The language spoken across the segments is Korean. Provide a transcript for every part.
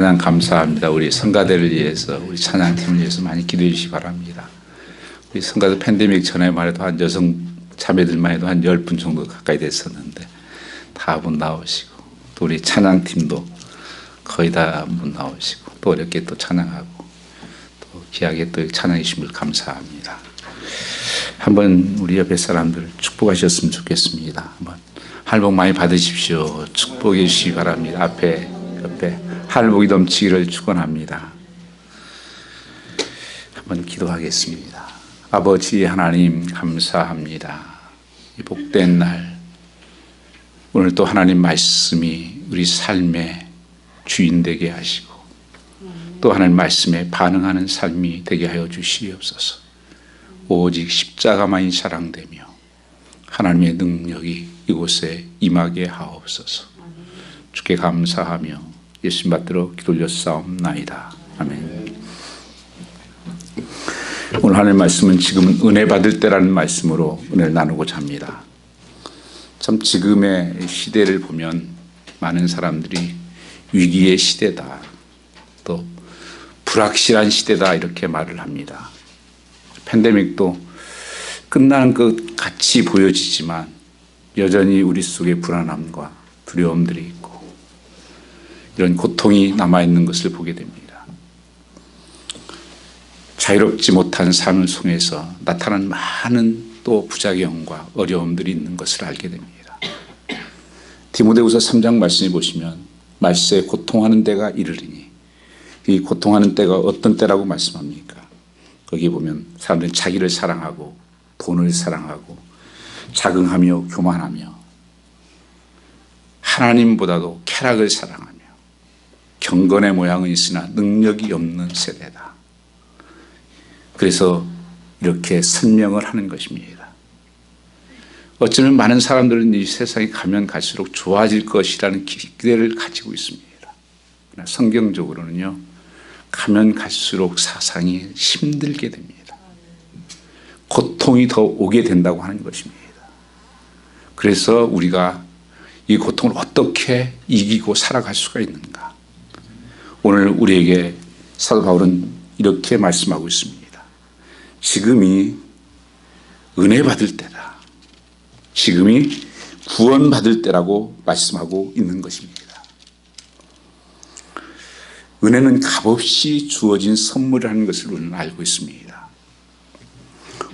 찬양 감사합니다. 우리 성가대를 위해서, 우리 찬양팀을 위해서 많이 기도해 주시기 바랍니다. 우리 성가대 팬데믹 전에만 해도 한 여성 자매들만 해도 한 10분 정도 가까이 됐었는데 다분 나오시고, 또 우리 찬양팀도 거의 다 분 나오시고, 또 어렵게 또 찬양하고, 또 귀하게 또 찬양해 주신 분 감사합니다. 한번 우리 옆에 사람들 축복하셨으면 좋겠습니다. 한번 하늘 복 많이 받으십시오. 축복해 주시기 바랍니다. 앞에, 옆에 하늘 복이 넘치기를 축원합니다. 한번 기도하겠습니다. 아버지 하나님 감사합니다. 이 복된 날, 오늘 또 하나님 말씀이 우리 삶의 주인 되게 하시고, 또 하나님 말씀에 반응하는 삶이 되게 하여 주시옵소서. 오직 십자가만이 자랑되며 하나님의 능력이 이곳에 임하게 하옵소서. 주께 감사하며 예수님 받들어 기도 올렸사옵나이다. 아멘. 오늘 하나님 말씀은 지금은 은혜 받을 때라는 말씀으로 은혜를 나누고자 합니다. 참 지금의 시대를 보면 많은 사람들이 위기의 시대다, 또 불확실한 시대다 이렇게 말을 합니다. 팬데믹도 끝나는 것 같이 보여지지만 여전히 우리 속에 불안함과 두려움들이 있고 이런 고통이 남아있는 것을 보게 됩니다. 자유롭지 못한 삶을 통해서 나타나는 많은 또 부작용과 어려움들이 있는 것을 알게 됩니다. 디모데후서 3장 말씀을 보시면 말세에 고통하는 때가 이르리니, 이 고통하는 때가 어떤 때라고 말씀합니까? 거기 보면 사람들은 자기를 사랑하고 돈을 사랑하고 자긍하며 교만하며 하나님보다도 쾌락을 사랑하며 경건의 모양은 있으나 능력이 없는 세대다. 그래서 이렇게 설명을 하는 것입니다. 어쩌면 많은 사람들은 이 세상에 가면 갈수록 좋아질 것이라는 기대를 가지고 있습니다. 그러나 성경적으로는요, 가면 갈수록 사상이 힘들게 됩니다. 고통이 더 오게 된다고 하는 것입니다. 그래서 우리가 이 고통을 어떻게 이기고 살아갈 수가 있는가? 오늘 우리에게 사도 바울은 이렇게 말씀하고 있습니다. 지금이 은혜 받을 때다. 지금이 구원 받을 때라고 말씀하고 있는 것입니다. 은혜는 값없이 주어진 선물이라는 것을 우리는 알고 있습니다.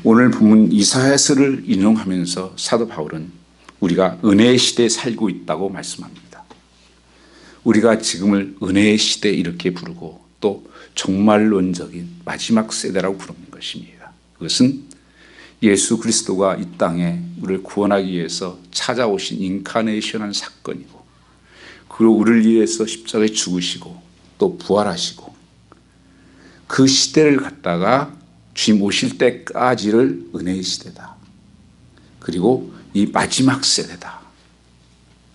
오늘 본문 이사야서를 인용하면서 사도 바울은 우리가 은혜의 시대에 살고 있다고 말씀합니다. 우리가 지금을 은혜의 시대 이렇게 부르고 또 종말론적인 마지막 세대라고 부르는 것입니다. 그것은 예수 그리스도가 이 땅에 우리를 구원하기 위해서 찾아오신 인카네이션한 사건이고, 그리고 우리를 위해서 십자가에 죽으시고 또 부활하시고, 그 시대를 갖다가 주님 오실 때까지를 은혜의 시대다. 그리고 이 마지막 세대다.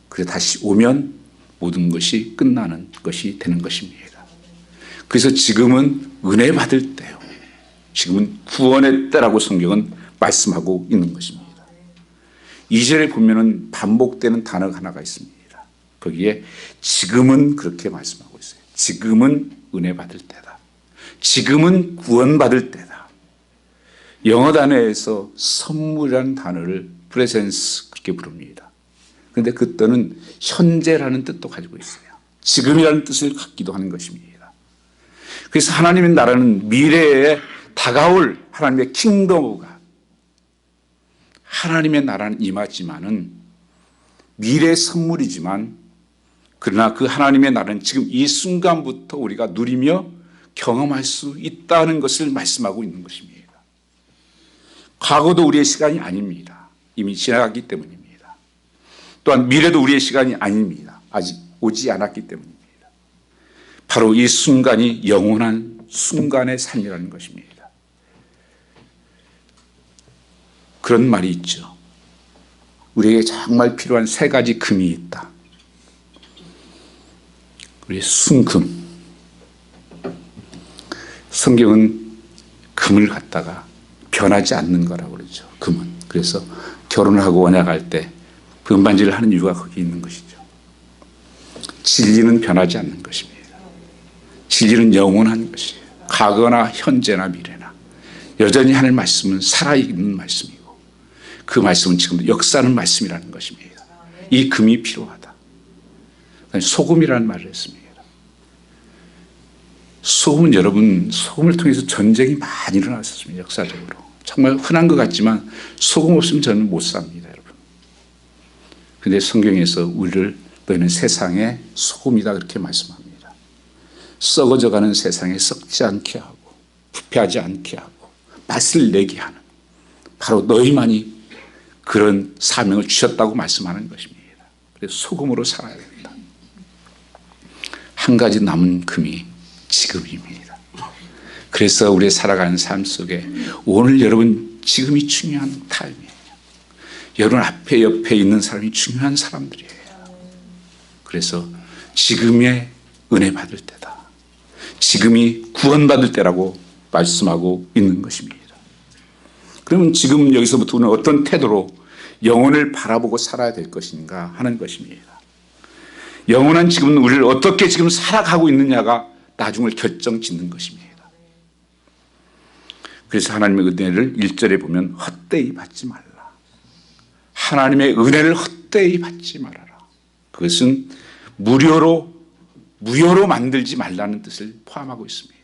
그래서 다시 오면 모든 것이 끝나는 것이 되는 것입니다. 그래서 지금은 은혜 받을 때요, 지금은 구원의 때라고 성경은 말씀하고 있는 것입니다. 2절에 보면은 반복되는 단어가 하나가 있습니다. 거기에 지금은 그렇게 말씀하고 있어요. 지금은 은혜 받을 때다. 지금은 구원 받을 때다. 영어 단어에서 선물이라는 단어를 프레젠스 그렇게 부릅니다. 그런데 그 뜻은 현재라는 뜻도 가지고 있어요. 지금이라는 뜻을 갖기도 하는 것입니다. 그래서 하나님의 나라는 미래에 다가올 하나님의 킹덤 오브 갓, 하나님의 나라는 임하지만은 미래의 선물이지만, 그러나 그 하나님의 나라는 지금 이 순간부터 우리가 누리며 경험할 수 있다는 것을 말씀하고 있는 것입니다. 과거도 우리의 시간이 아닙니다. 이미 지나갔기 때문입니다. 또한 미래도 우리의 시간이 아닙니다. 아직 오지 않았기 때문입니다. 바로 이 순간이 영원한 순간의 삶이라는 것입니다. 그런 말이 있죠. 우리에게 정말 필요한 세 가지 금이 있다. 우리 순금. 성경은 금을 갖다가 변하지 않는 거라고 그러죠. 금은. 그래서 결혼을 하고 언약할 때 금반지를 하는 이유가 거기 있는 것이죠. 진리는 변하지 않는 것입니다. 진리는 영원한 것이에요. 과거나 현재나 미래나 여전히 하는 말씀은 살아있는 말씀이고 그 말씀은 지금도 역사하는 말씀이라는 것입니다. 이 금이 필요하다. 소금이라는 말을 했습니다. 소금은 여러분, 소금을 통해서 전쟁이 많이 일어났었습니다. 역사적으로. 정말 흔한 것 같지만 소금 없으면 저는 못 삽니다, 여러분. 그런데 성경에서 우리를 너희는 세상의 소금이다 그렇게 말씀합니다. 썩어져가는 세상에 썩지 않게 하고 부패하지 않게 하고 맛을 내게 하는 바로 너희만이 그런 사명을 주셨다고 말씀하는 것입니다. 그래서 소금으로 살아야 된다. 한 가지 남은 금이 지금입니다. 그래서 우리 살아가는 삶 속에 오늘 여러분 지금이 중요한 타임이에요. 여러분 앞에 옆에 있는 사람이 중요한 사람들이에요. 그래서 지금의 은혜 받을 때다. 지금이 구원받을 때라고 말씀하고 있는 것입니다. 그러면 지금 여기서부터 우리는 어떤 태도로 영혼을 바라보고 살아야 될 것인가 하는 것입니다. 영원한 지금은 우리를 어떻게 지금 살아가고 있느냐가 나중을 결정짓는 것입니다. 그래서 하나님의 은혜를 1절에 보면 헛되이 받지 말라. 하나님의 은혜를 헛되이 받지 말아라. 그것은 무료로 만들지 말라는 뜻을 포함하고 있습니다.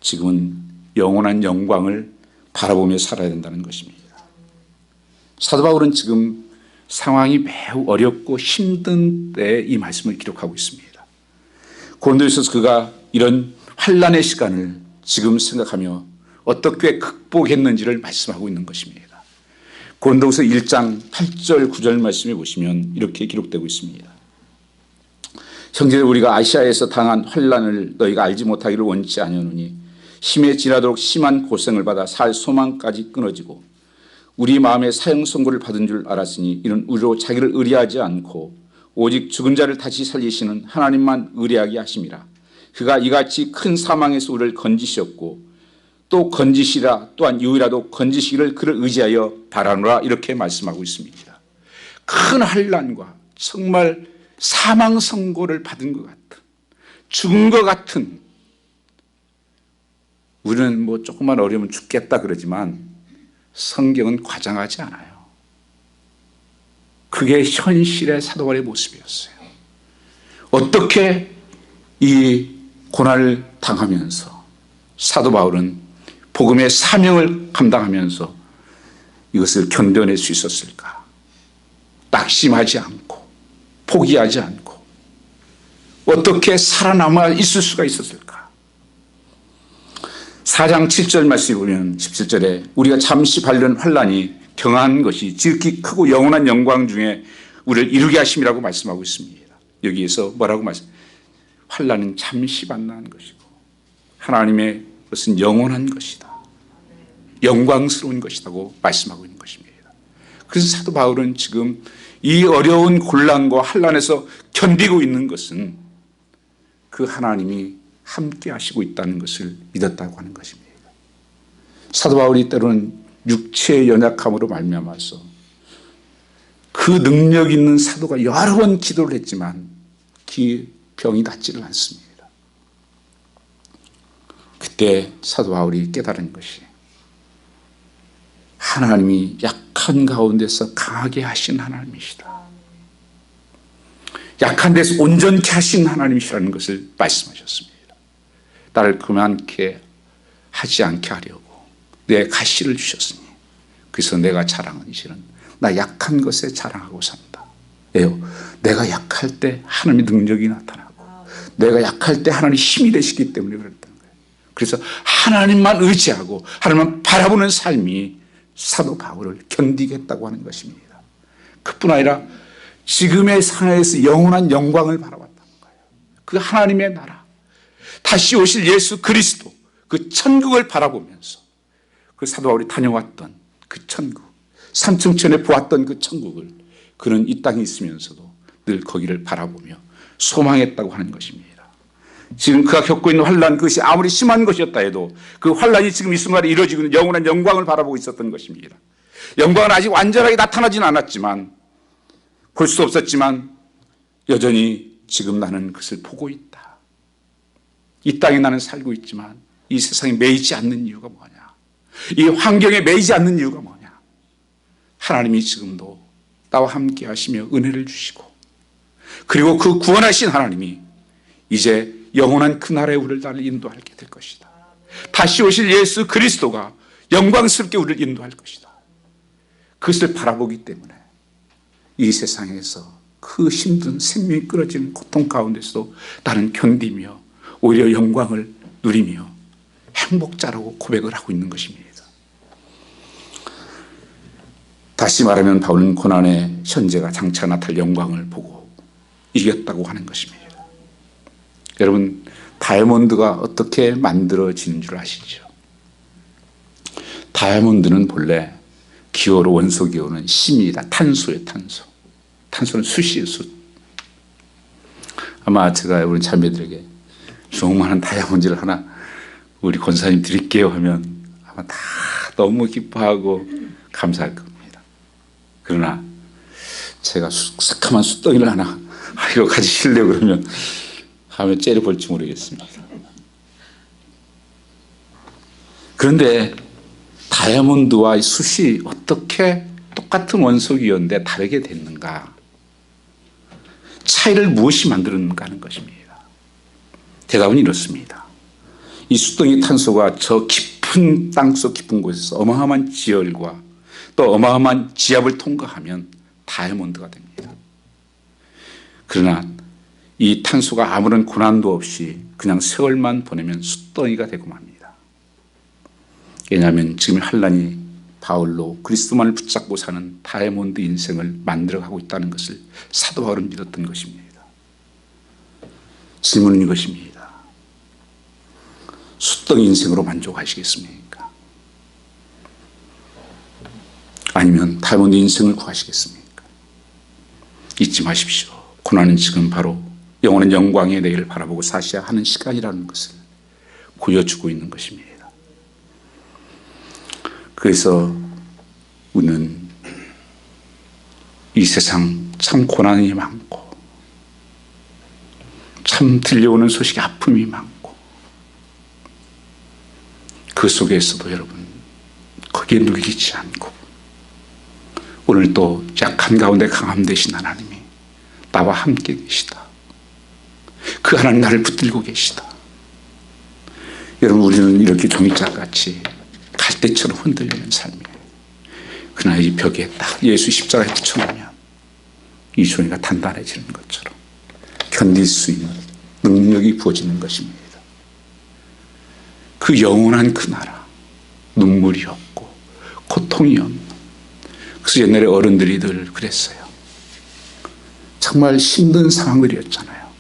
지금은 영원한 영광을 바라보며 살아야 된다는 것입니다. 사도 바울은 지금 상황이 매우 어렵고 힘든 때에 이 말씀을 기록하고 있습니다. 고린도에서 그가 이런 환난의 시간을 지금 생각하며 어떻게 극복했는지를 말씀하고 있는 것입니다. 고린도후서 1장 8절 9절 말씀에 보시면 이렇게 기록되고 있습니다. 형제들 우리가 아시아에서 당한 환난을 너희가 알지 못하기를 원치 아니하노니 힘에 지나도록 심한 고생을 받아 살 소망까지 끊어지고 우리 마음에 사형 선고를 받은 줄 알았으니 이는 우리로 자기를 의리하지 않고 오직 죽은 자를 다시 살리시는 하나님만 의리하게 하심이라. 그가 이같이 큰 사망에서 우리를 건지셨고 또 건지시라 또한 이후라도 건지시기를 그를 의지하여 바라노라 이렇게 말씀하고 있습니다. 큰 환난과 정말 사망 선고를 받은 것 같은 죽은 것 같은 우리는 뭐 조금만 어려우면 죽겠다 그러지만 성경은 과장하지 않아요. 그게 현실의 사도 바울의 모습이었어요. 어떻게 이 고난을 당하면서 사도 바울은 복음의 사명을 감당하면서 이것을 견뎌낼 수 있었을까? 낙심하지 않고 포기하지 않고 어떻게 살아남아 있을 수가 있었을까? 4장 7절 말씀을 보면 17절에 우리가 잠시 받는 환난이 경한 것이 지극히 크고 영원한 영광 중에 우리를 이루게 하심이라고 말씀하고 있습니다. 여기에서 뭐라고 환난은 잠시 받는 것이고 하나님의 것은 영원한 것이다. 영광스러운 것이라고 말씀하고 있는 것입니다. 그래서 사도 바울은 지금 이 어려운 곤란과 환난에서 견디고 있는 것은 그 하나님이 함께 하시고 있다는 것을 믿었다고 하는 것입니다. 사도 바울이 때로는 육체의 연약함으로 말미암아서 그 능력 있는 사도가 여러 번 기도를 했지만 그 병이 낫지를 않습니다. 그때 사도 바울이 깨달은 것이 하나님이 약한 가운데서 강하게 하신 하나님이시다. 약한 데서 온전케 하신 하나님이시라는 것을 말씀하셨습니다. 나를 그만게 하지 않게 하려고 내 가시를 주셨으니 그래서 내가 자랑하는 실은 나 약한 것에 자랑하고 산다. 왜요? 내가 약할 때 하나님의 능력이 나타나고 내가 약할 때 하나님의 힘이 되시기 때문에 그랬다는 거예요. 그래서 하나님만 의지하고 하나님만 바라보는 삶이 사도 바울을 견디겠다고 하는 것입니다. 그뿐 아니라 지금의 상황에서 영원한 영광을 바라봤다는 거예요. 그 하나님의 나라 다시 오실 예수 그리스도 그 천국을 바라보면서 그 사도 바울이 다녀왔던 그 천국 삼층천에 보았던 그 천국을 그는 이 땅에 있으면서도 늘 거기를 바라보며 소망했다고 하는 것입니다. 지금 그가 겪고 있는 환난 그것이 아무리 심한 것이었다 해도 그 환난이 지금 이 순간에 이루어지고 있는 영원한 영광을 바라보고 있었던 것입니다. 영광은 아직 완전하게 나타나지는 않았지만 볼 수 없었지만 여전히 지금 나는 그것을 보고 있다. 이 땅에 나는 살고 있지만 이 세상에 매이지 않는 이유가 뭐냐? 이 환경에 매이지 않는 이유가 뭐냐? 하나님이 지금도 나와 함께 하시며 은혜를 주시고, 그리고 그 구원하신 하나님이 이제 영원한 그 나라에 우리를 나를 인도하게 될 것이다. 다시 오실 예수 그리스도가 영광스럽게 우리를 인도할 것이다. 그것을 바라보기 때문에 이 세상에서 그 힘든 생명이 끊어지는 고통 가운데서도 나는 견디며 오히려 영광을 누리며 행복자라고 고백을 하고 있는 것입니다. 다시 말하면 바울은 고난의 현재가 장차 나타날 영광을 보고 이겼다고 하는 것입니다. 여러분, 다이아몬드가 어떻게 만들어지는 줄 아시죠? 다이아몬드는 본래 기호로, 원소 기호는 심이다. 탄소예요, 탄소. 탄소는 숯이에요, 숯. 아마 제가 우리 자매들에게 조그마한 다이아몬드를 하나 우리 권사님 드릴게요 하면 아마 다 너무 기뻐하고 감사할 겁니다. 그러나 제가 새카만 숯덩이를 하나 이거 가지실래요 그러면 하면 째려볼지 모르겠습니다. 그런데 다이아몬드와 숯이 어떻게 똑같은 원소기호인데 다르게 됐는가? 차이를 무엇이 만들었는가 하는 것입니다. 대답은 이렇습니다. 이 숯덩이 탄소가 저 깊은 땅속 깊은 곳에서 어마어마한 지열과 또 어마어마한 지압을 통과하면 다이아몬드가 됩니다. 그러나 이 탄소가 아무런 고난도 없이 그냥 세월만 보내면 숯덩이가 되고 맙니다. 왜냐하면 지금 환란이 바울로 그리스도만을 붙잡고 사는 다이아몬드 인생을 만들어가고 있다는 것을 사도 바울은 믿었던 것입니다. 질문은 이것입니다. 숯덩이 인생으로 만족하시겠습니까? 아니면 다이아몬드 인생을 구하시겠습니까? 잊지 마십시오. 고난은 지금 바로 영원한 영광의 내일을 바라보고 사셔야 하는 시간이라는 것을 보여주고 있는 것입니다. 그래서 우리는 이 세상 참 고난이 많고 참 들려오는 소식이 아픔이 많고 그 속에서도 여러분 거기에 누기지 않고 오늘 또 약한 가운데 강함 되신 하나님이 나와 함께 계시다. 그 하나님 나를 붙들고 계시다. 여러분, 우리는 이렇게 종이짝같이 갈대처럼 흔들리는 삶이에요. 그러나 이 벽에 딱 예수 십자가에 붙여놓으면 이 종이가 단단해지는 것처럼 견딜 수 있는 능력이 부어지는 것입니다. 그 영원한 그 나라, 눈물이 없고 고통이 없는. 그래서 옛날에 어른들이 늘 그랬어요. 정말 힘든 상황들이었잖아요.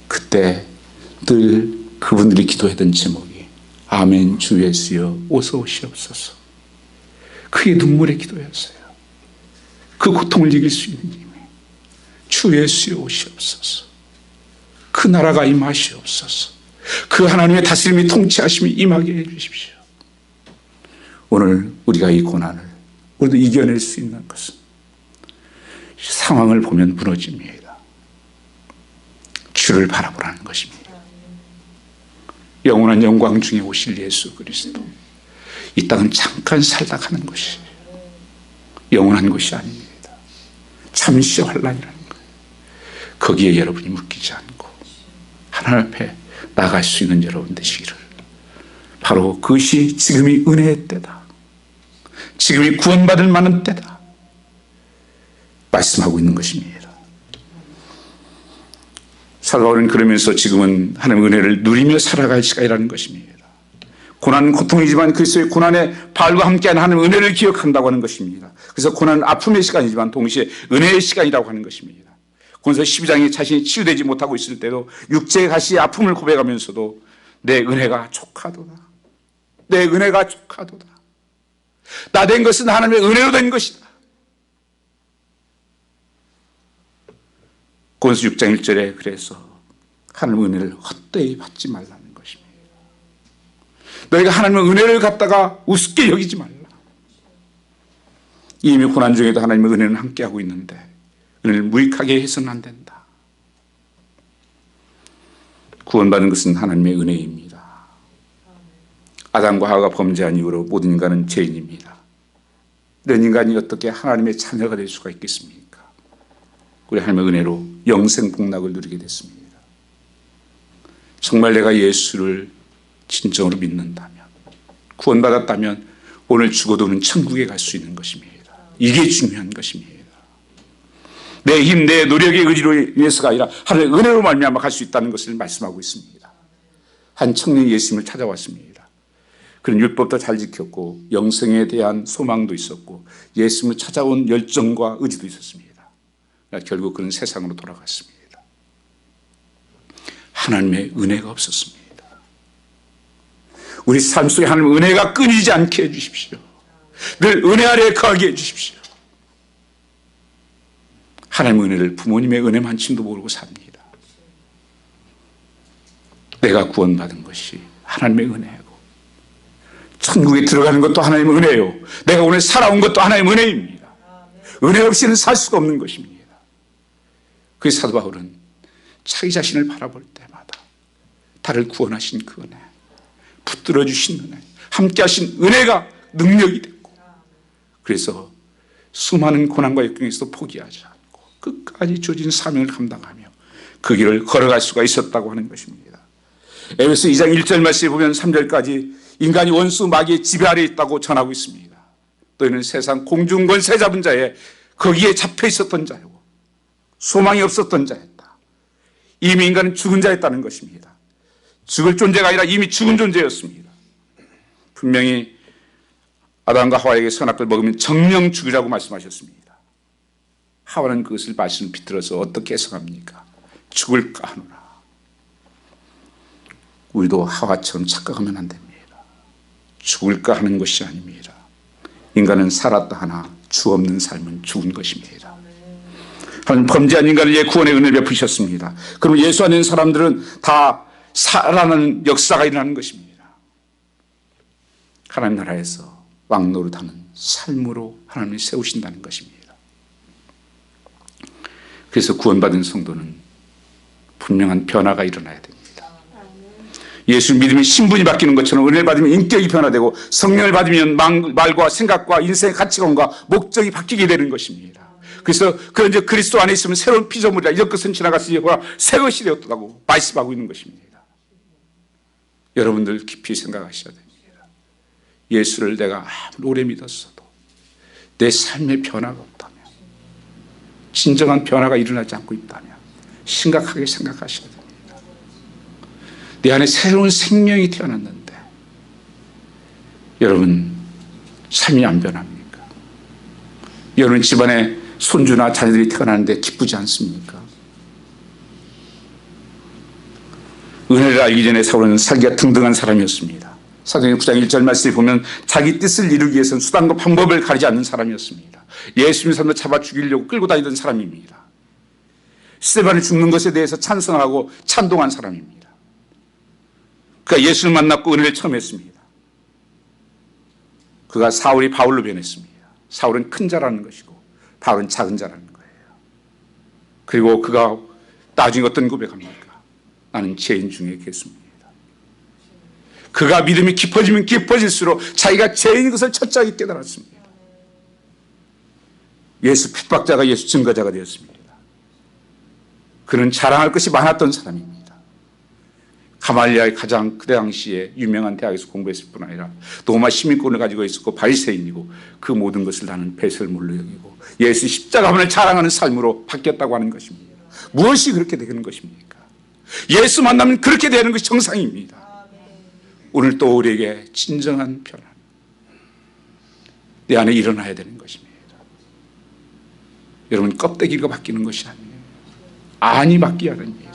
그때 늘 그분들이 기도했던 제목이 아멘 주 예수여 오서 오시옵소서. 그의 눈물의 기도였어요. 그 고통을 이길 수 있는 힘이 주 예수여 오시옵소서. 그 나라가 임하시옵소서. 그 하나님의 다스림이 통치하심이 임하게 해주십시오. 오늘 우리가 이 고난을 우리도 이겨낼 수 있는 것은 상황을 보면 무너집니다. 주를 바라보라는 것입니다. 영원한 영광 중에 오실 예수 그리스도. 이 땅은 잠깐 살다 가는 것이 영원한 것이 아닙니다. 잠시 환란이라는 거예요. 거기에 여러분이 묶이지 않고 하나님 앞에 나갈 수 있는 여러분 되시기를. 바로 그것이 지금이 은혜의 때다. 지금이 구원받을 만한 때다. 말씀하고 있는 것입니다. 사도 바울은 그러면서 지금은 하나님의 은혜를 누리며 살아갈 시간이라는 것입니다. 고난은 고통이지만 그리스도의 고난에 바울과 함께하는 하나님의 은혜를 기억한다고 하는 것입니다. 그래서 고난은 아픔의 시간이지만 동시에 은혜의 시간이라고 하는 것입니다. 고린도서 12장에 자신이 치유되지 못하고 있을 때도 육체의 가시의 아픔을 고백하면서도 내 은혜가 족하도다. 내 은혜가 족하도다. 나 된 것은 하나님의 은혜로 된 것이다. 고린도서 6장 1절에 그래서 하나님의 은혜를 헛되이 받지 말라는 것입니다. 너희가 하나님의 은혜를 갖다가 우습게 여기지 말라. 이미 고난 중에도 하나님의 은혜는 함께하고 있는데 은혜를 무익하게 해서는 안 된다. 구원받은 것은 하나님의 은혜입니다. 아담과 하와가 범죄한 이후로 모든 인간은 죄인입니다. 이런 인간이 어떻게 하나님의 자녀가 될 수가 있겠습니까? 우리 하나님의 은혜로 영생 복락을 누리게 됐습니다. 정말 내가 예수를 진정으로 믿는다면, 구원받았다면 오늘 죽어도는 천국에 갈 수 있는 것입니다. 이게 중요한 것입니다. 내 힘, 내 노력의 의지로 인해서가 아니라 하나님의 은혜로 말미암아 갈 수 있다는 것을 말씀하고 있습니다. 한 청년이 예수님을 찾아왔습니다. 그는 율법도 잘 지켰고 영생에 대한 소망도 있었고 예수님을 찾아온 열정과 의지도 있었습니다. 결국 그는 세상으로 돌아갔습니다. 하나님의 은혜가 없었습니다. 우리 삶 속에 하나님의 은혜가 끊이지 않게 해주십시오. 늘 은혜 아래에 거하게 해주십시오. 하나님의 은혜를 부모님의 은혜만침도 모르고 삽니다. 내가 구원받은 것이 하나님의 은혜고 천국에 들어가는 것도 하나님의 은혜요. 내가 오늘 살아온 것도 하나님의 은혜입니다. 은혜 없이는 살 수가 없는 것입니다. 그 사도 바울은 자기 자신을 바라볼 때마다 나를 구원하신 그 은혜, 붙들어 주신 은혜, 함께 하신 은혜가 능력이 됐고 그래서 수많은 고난과 역경에서도 포기하지 않고 끝까지 주어진 사명을 감당하며 그 길을 걸어갈 수가 있었다고 하는 것입니다. 에베소 2장 1절 말씀에 보면 3절까지 인간이 원수 마귀의 지배 아래에 있다고 전하고 있습니다. 너희는 세상 공중권세 잡은 자에 거기에 잡혀 있었던 자요 소망이 없었던 자였다. 이미 인간은 죽은 자였다는 것입니다. 죽을 존재가 아니라 이미 죽은 존재였습니다. 분명히 아담과 하와에게 선악을 먹으면 정령 죽으라고 말씀하셨습니다. 하와는 그것을 말씀을 비틀어서 어떻게 해석합니까? 죽을까 하노라. 우리도 하와처럼 착각하면 안 됩니다. 죽을까 하는 것이 아닙니다. 인간은 살았다 하나 주 없는 삶은 죽은 것입니다. 범죄한 인간을 구원의 은혜를 베푸셨습니다. 그럼 예수 안에 있는 사람들은 다 살아나는 역사가 일어나는 것입니다. 하나님 나라에서 왕노릇하는 삶으로 하나님이 세우신다는 것입니다. 그래서 구원받은 성도는 분명한 변화가 일어나야 됩니다. 예수 믿으면 신분이 바뀌는 것처럼 은혜를 받으면 인격이 변화되고 성령을 받으면 말과 생각과 인생의 가치관과 목적이 바뀌게 되는 것입니다. 그래서 그런 이제 그리스도 안에 있으면 새로운 피조물이라 이전 것은 지나갔으니 새 것이 되었다고 말씀하고 있는 것입니다. 여러분들 깊이 생각하셔야 됩니다. 예수를 내가 아무리 오래 믿었어도 내 삶의 변화가 없다면, 진정한 변화가 일어나지 않고 있다면 심각하게 생각하셔야 됩니다. 내 안에 새로운 생명이 태어났는데 여러분 삶이 안 변합니까? 여러분 집안에 손주나 자녀들이 태어나는데 기쁘지 않습니까? 은혜를 알기 전에 사울은 살기가 등등한 사람이었습니다. 사도행전 9장 1절 말씀에 보면 자기 뜻을 이루기 위해서는 수단과 방법을 가리지 않는 사람이었습니다. 예수님 사람도 잡아 죽이려고 끌고 다니던 사람입니다. 스데반이 죽는 것에 대해서 찬성하고 찬동한 사람입니다. 그가 예수를 만났고 은혜를 처음 했습니다. 그가 사울이 바울로 변했습니다. 사울은 큰 자라는 것이고 바울은 작은 자라는 거예요. 그리고 그가 나중에 어떤 고백합니까? 나는 죄인 중에 괴수입니다. 그가 믿음이 깊어지면 깊어질수록 자기가 죄인인 것을 철저하게 깨달았습니다. 예수 핍박자가 예수 증거자가 되었습니다. 그는 자랑할 것이 많았던 사람입니다. 가말리아의 가장 그 당시에 유명한 대학에서 공부했을 뿐 아니라 로마 시민권을 가지고 있었고 바리새인이고 그 모든 것을 나는 배설물로 여기고 예수 십자가만을 자랑하는 삶으로 바뀌었다고 하는 것입니다. 무엇이 그렇게 되는 것입니까? 예수 만나면 그렇게 되는 것이 정상입니다. 오늘 또 우리에게 진정한 변화 내 안에 일어나야 되는 것입니다. 여러분 껍데기가 바뀌는 것이 아니에요. 안이 바뀌어야 됩니다.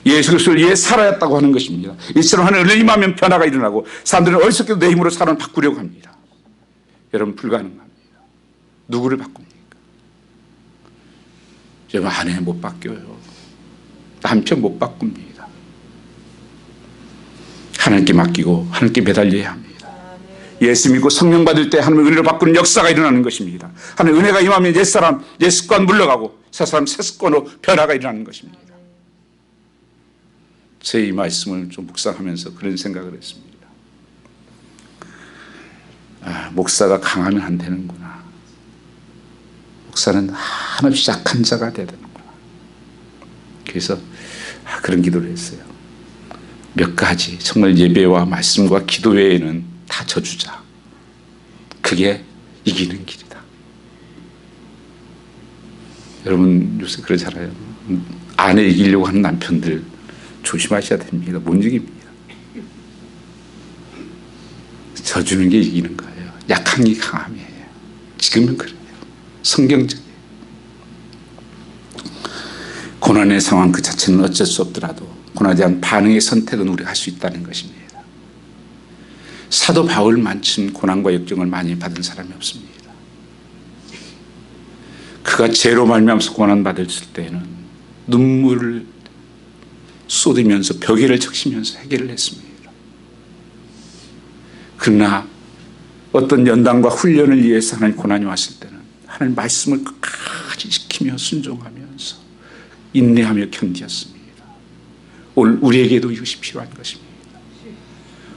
예수 그리스도를 위해 살아야했다고 하는 것입니다. 이처럼 하나님을 임하면 변화가 일어나고 사람들은 어리석게도 내 힘으로 사람을 바꾸려고 합니다. 여러분 불가능합니다. 누구를 바꿉니까? 여러분 아내 못 바뀌어요. 남편 못 바꿉니다. 하나님께 맡기고 하나님께 매달려야 합니다. 예수 믿고 성령 받을 때 하나님의 은혜로 바꾸는 역사가 일어나는 것입니다. 하나님의 은혜가 임하면 옛사람, 옛 습관 물러가고 새 사람 새 습관으로 변화가 일어나는 것입니다. 제 이 말씀을 좀 묵상하면서 그런 생각을 했습니다. 목사가 강하면 안 되는구나. 목사는 한없이 약한 자가 돼야 되는구나. 그래서 그런 기도를 했어요. 몇 가지 정말 예배와 말씀과 기도 외에는 다 져주자. 그게 이기는 길이다. 여러분 요새 그러잖아요. 아내 이기려고 하는 남편들 조심하셔야 됩니다. 못 이깁니다. 져주는 게 이기는 거예요. 약한 게 강함이에요. 지금은 그래요. 성경적이에요. 고난의 상황 그 자체는 어쩔 수 없더라도 고난에 대한 반응의 선택은 우리가 할 수 있다는 것입니다. 사도 바울만큼 고난과 역경을 많이 받은 사람이 없습니다. 그가 죄로 말미암아서 고난받을 때에는 눈물을 쏟으면서 벽에를 적시면서 해결을 했습니다. 그러나 어떤 연단과 훈련을 위해서 하나님 고난이 왔을 때는 하나님 말씀을 끝까지 지키며 순종하면서 인내하며 견디었습니다. 오늘 우리에게도 이것이 필요한 것입니다.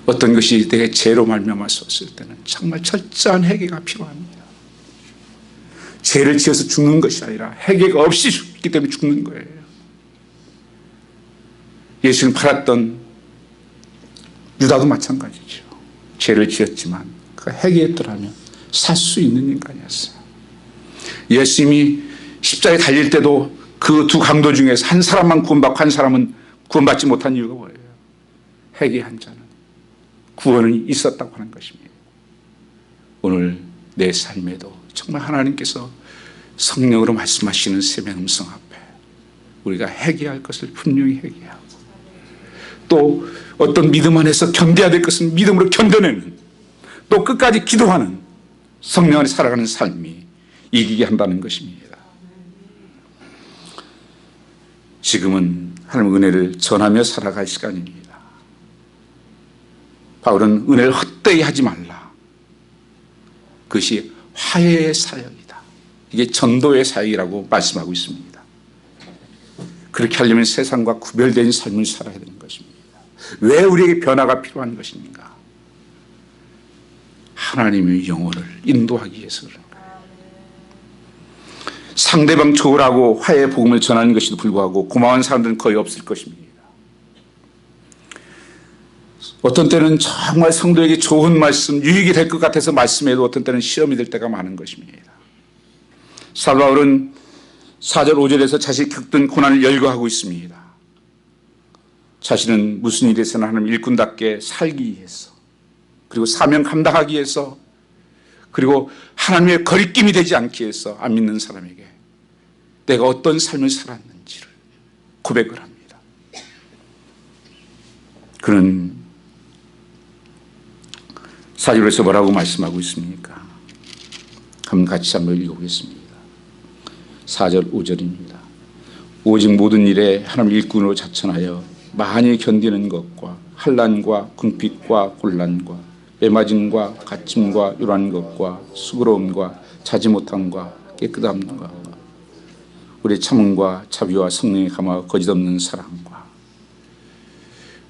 어떤 것이 내 죄로 말미암아서 왔을 때는 정말 철저한 회개가 필요합니다. 죄를 지어서 죽는 것이 아니라 회개가 없이 죽기 때문에 죽는 거예요. 예수를 팔았던 유다도 마찬가지죠. 죄를 지었지만 그 회개했더라면 살 수 있는 인간이었어요. 예수님이 십자가에 달릴 때도 그 두 강도 중에서 한 사람만 구원받고 한 사람은 구원받지 못한 이유가 뭐예요? 회개한 자는 구원이 있었다고 하는 것입니다. 오늘 내 삶에도 정말 하나님께서 성령으로 말씀하시는 셈의 음성 앞에 우리가 회개할 것을 분명히 회개하고 또 어떤 믿음 안에서 견뎌야 될 것은 믿음으로 견뎌내는 또 끝까지 기도하는 성령 안에 살아가는 삶이 이기게 한다는 것입니다. 지금은 하나님의 은혜를 전하며 살아갈 시간입니다. 바울은 은혜를 헛되이 하지 말라. 그것이 화해의 사역이다. 이게 전도의 사역이라고 말씀하고 있습니다. 그렇게 하려면 세상과 구별된 삶을 살아야 되는 것입니다. 왜 우리에게 변화가 필요한 것인가? 하나님의 영혼을 인도하기 위해서 그런 거예요. 상대방 좋으라고 화해의 복음을 전하는 것에도 불구하고 고마운 사람들은 거의 없을 것입니다. 어떤 때는 정말 성도에게 좋은 말씀, 유익이 될 것 같아서 말씀해도 어떤 때는 시험이 될 때가 많은 것입니다. 사도 바울은 4절 5절에서 자신이 겪던 고난을 열거하고 있습니다. 자신은 무슨 일에서나 하나님 일꾼답게 살기 위해서 그리고 사명 감당하기 위해서 그리고 하나님의 거리낌이 되지 않기 위해서 안 믿는 사람에게 내가 어떤 삶을 살았는지를 고백을 합니다. 그는 4절에서 뭐라고 말씀하고 있습니까? 한번 같이 한번 읽어보겠습니다. 4절 5절입니다. 오직 모든 일에 하나님 일꾼으로 자천하여 많이 견디는 것과 환난과 궁핍과 곤란과 매맞음과 갇힘과 요란한 것과 수고로움과 자지 못함과 깨끗함과 우리의 참음과 자비와 성령의 감화와 거짓없는 사랑과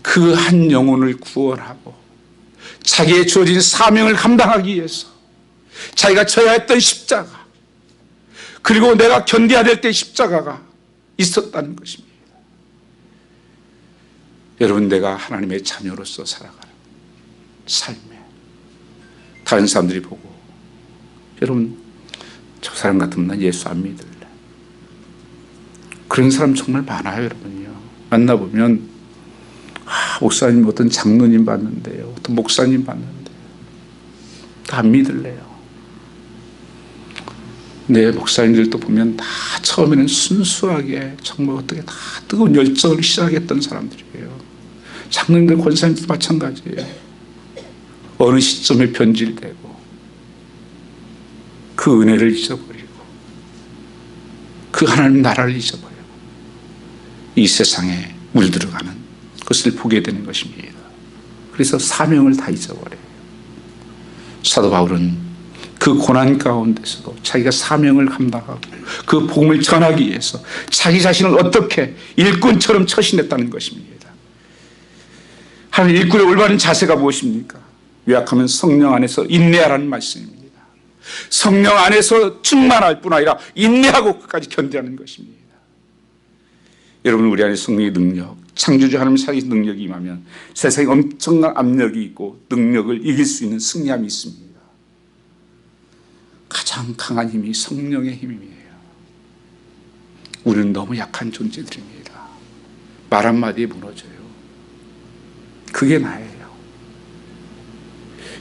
그 한 영혼을 구원하고 자기의 주어진 사명을 감당하기 위해서 자기가 져야 했던 십자가 그리고 내가 견뎌야 될 때 십자가가 있었다는 것입니다. 여러분 내가 하나님의 자녀로서 살아가는 삶에 다른 사람들이 보고 여러분 저 사람 같으면 난 예수 안 믿을래. 그런 사람 정말 많아요. 여러분요. 만나보면 목사님 어떤 장로님 봤는데요. 어떤 목사님 봤는데요. 다 안 믿을래요. 내 목사님들도 보면 다 처음에는 순수하게 정말 어떻게 다 뜨거운 열정을 시작했던 사람들이에요. 장로님들 권사님들도 마찬가지예요. 어느 시점에 변질되고 그 은혜를 잊어버리고 그 하나님 나라를 잊어버리고 이 세상에 물들어가는 것을 보게 되는 것입니다. 그래서 사명을 다 잊어버려요. 사도 바울은 그 고난 가운데서도 자기가 사명을 감당하고 그 복음을 전하기 위해서 자기 자신을 어떻게 일꾼처럼 처신했다는 것입니다. 하나님 일꾼의 올바른 자세가 무엇입니까? 요약하면 성령 안에서 인내하라는 말씀입니다. 성령 안에서 충만할 뿐 아니라 인내하고 끝까지 견디라는 것입니다. 여러분, 우리 안에 성령의 능력, 창조주 하나님 사랑의 능력이 임하면 세상에 엄청난 압력이 있고 능력을 이길 수 있는 승리함이 있습니다. 가장 강한 힘이 성령의 힘이에요. 우리는 너무 약한 존재들입니다. 말 한마디에 무너져요. 그게 나예요.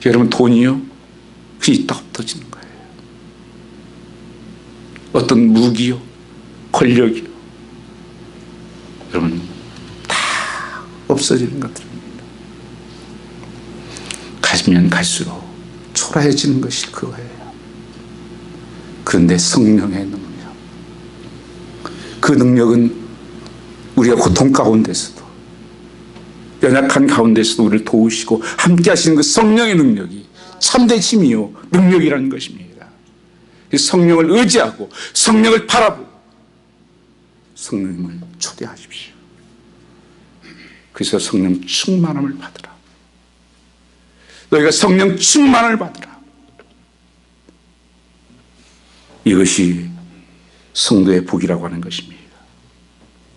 여러분, 돈이요? 그게 있다 없어지는 거예요. 어떤 무기요? 권력이요? 여러분, 다 없어지는 것들입니다. 가지면 갈수록 초라해지는 것이 그거예요. 그런데 성령의 능력, 그 능력은 우리가 고통 가운데서도, 연약한 가운데서도 우리를 도우시고 함께 하시는 그 성령의 능력이 참된 힘이요 능력이라는 것입니다. 성령을 의지하고 성령을 바라보고 성령님을 초대하십시오. 그래서 성령 충만함을 받으라. 너희가 성령 충만을 받으라. 이것이 성도의 복이라고 하는 것입니다.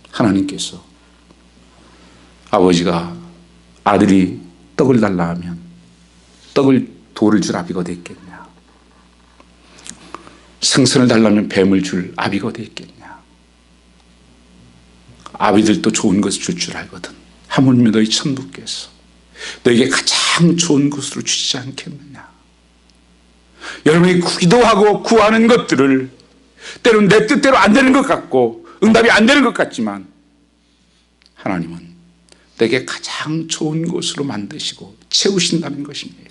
하나님께서 아버지가 아들이 떡을 달라 하면 돌을 줄 아비가 어디 있겠냐? 생선을 달라면 뱀을 줄 아비가 어디 있겠냐? 아비들도 좋은 것을 줄 줄 알거든. 하물며 너희 천부께서 너에게 가장 좋은 것으로 주시지 않겠느냐? 여러분이 기도하고 구하는 것들을 때로는 내 뜻대로 안 되는 것 같고 응답이 안 되는 것 같지만 하나님은 내게 가장 좋은 것으로 만드시고 채우신다는 것입니다.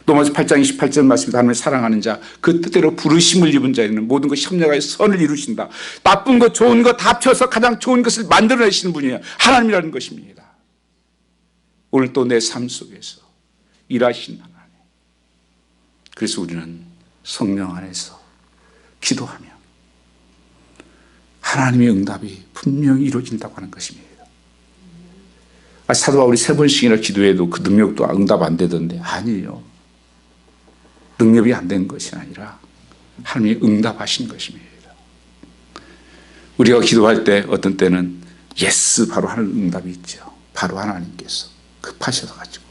로마서 8장 28절 말씀입니다. 하나님을 사랑하는 자, 그 뜻대로 부르심을 입은 자에는 모든 것이 협력하여 선을 이루신다. 나쁜 것 좋은 것 다 합쳐서 가장 좋은 것을 만들어내시는 분이에요. 하나님이라는 것입니다. 오늘 또 내 삶 속에서 일하신 하나님. 그래서 우리는 성령 안에서 기도하며 하나님의 응답이 분명히 이루어진다고 하는 것입니다. 사도 바울이 3번씩이나 기도해도 그 능력도 응답 안 되던데, 아니에요. 능력이 안 된 것이 아니라 하나님이 응답하신 것입니다. 우리가 기도할 때 어떤 때는 예스 바로 하는 응답이 있죠. 바로 하나님께서 급하셔서 가지고.